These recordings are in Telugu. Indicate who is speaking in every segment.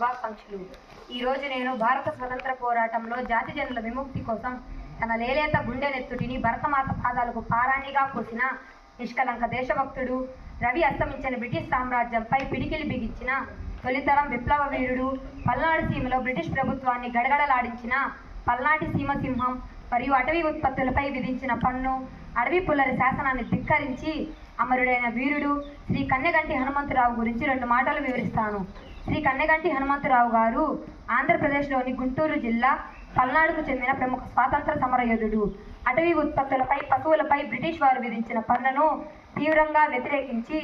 Speaker 1: శుభాకాంక్షలు. ఈరోజు నేను భారత స్వతంత్ర పోరాటంలో జాతి జనుల విముక్తి కోసం తన లేలేత గుండెనెత్తుటిని భరతమాత పాదాలకు పారాణిగా కోసిన నిష్కలంక దేశభక్తుడు, రవి అస్తమించిన బ్రిటిష్ సామ్రాజ్యంపై పిడికిలి బిగించిన తొలితరం విప్లవ వీరుడు, పల్నాడు సీమలో బ్రిటిష్ ప్రభుత్వాన్ని గడగడలాడించిన పల్నాటి సీమసింహం మరియు అటవీ ఉత్పత్తులపై విధించిన పన్ను, అడవి పుల్లరి శాసనాన్ని ధిక్కరించి అమరుడైన వీరుడు శ్రీ కన్నెగంటి హనుమంతరావు గురించి 2 మాటలు వివరిస్తాను. శ్రీ కన్నెగంటి హనుమంతరావు గారు ఆంధ్రప్రదేశ్లోని గుంటూరు జిల్లా పల్నాడుకు చెందిన ప్రముఖ స్వాతంత్ర సమరయోధుడు. అటవీ ఉత్పత్తులపై, పశువులపై బ్రిటిష్ వారు విధించిన పన్నును తీవ్రంగా వ్యతిరేకించి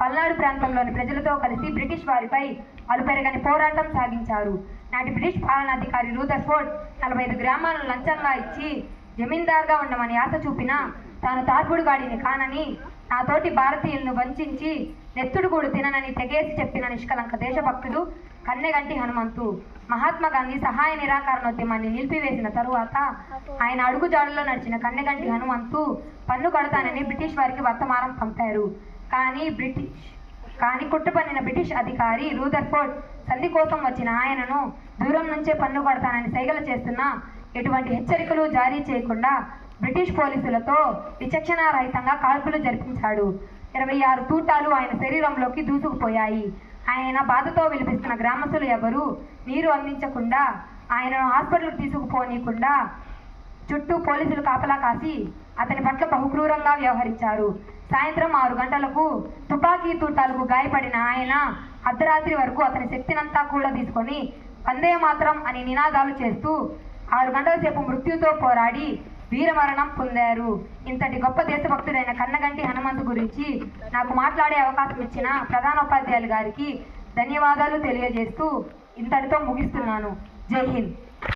Speaker 1: పల్నాడు ప్రాంతంలోని ప్రజలతో కలిసి బ్రిటిష్ వారిపై అలుపెరగని పోరాటం సాగించారు. నాటి బ్రిటిష్ పాలనాధికారి రూదర్ఫోర్డ్ 45 గ్రామాలను లంచంగా ఇచ్చి జమీందార్గా ఉండమని ఆశ చూపినా తాను తార్పుడుగాడిని కానని, నా తోటి భారతీయులను వంచించి నెత్తుడుగూడు తిననని తెగేసి చెప్పిన నిష్కలంక దేశభక్తుడు కన్నెగంటి హనుమంతు. మహాత్మా గాంధీ సహాయ నిరాకరణోద్యమాన్ని నిలిపివేసిన తరువాత ఆయన అడుగుజాడుల్లో నడిచిన కన్నెగంటి హనుమంతు పన్ను కడతానని బ్రిటిష్ వారికి వర్తమానం పంపారు. కానీ కుట్రపన్నిన బ్రిటిష్ అధికారి రూదర్ఫోర్డ్ సంధి కోసం వచ్చిన ఆయనను దూరం నుంచే పన్ను కడతానని సైగలు చేస్తున్నా ఎటువంటి హెచ్చరికలు జారీ చేయకుండా బ్రిటిష్ పోలీసులతో విచక్షణారహితంగా కాల్పులు జరిపించాడు. 26 తూటాలు ఆయన శరీరంలోకి దూసుకుపోయాయి. ఆయన బాధతో విలిపిస్తున్న గ్రామస్తులు ఎవరూ నీరు అందించకుండా, ఆయనను హాస్పిటల్కి తీసుకుపోనీయకుండా చుట్టూ పోలీసులు కాపలా కాసి అతని పట్ల బహుక్రూరంగా వ్యవహరించారు. సాయంత్రం 6 గంటలకు తుపాకీ తూటాలకు గాయపడిన ఆయన అర్ధరాత్రి వరకు అతని శక్తినంతా కూడా తీసుకొని వందే మాత్రం అని నినాదాలు చేస్తూ 6 గంటల సేపు మృత్యుతో పోరాడి వీరమరణం పొందారు. ఇంతటి గొప్ప దేశభక్తుడైన కన్నెగంటి హనుమంతు గురించి నాకు మాట్లాడే అవకాశం ఇచ్చిన ప్రధానోపాధ్యాయులు గారికి ధన్యవాదాలు తెలియజేస్తూ ఇంతటితో ముగిస్తున్నాను. జై హింద్.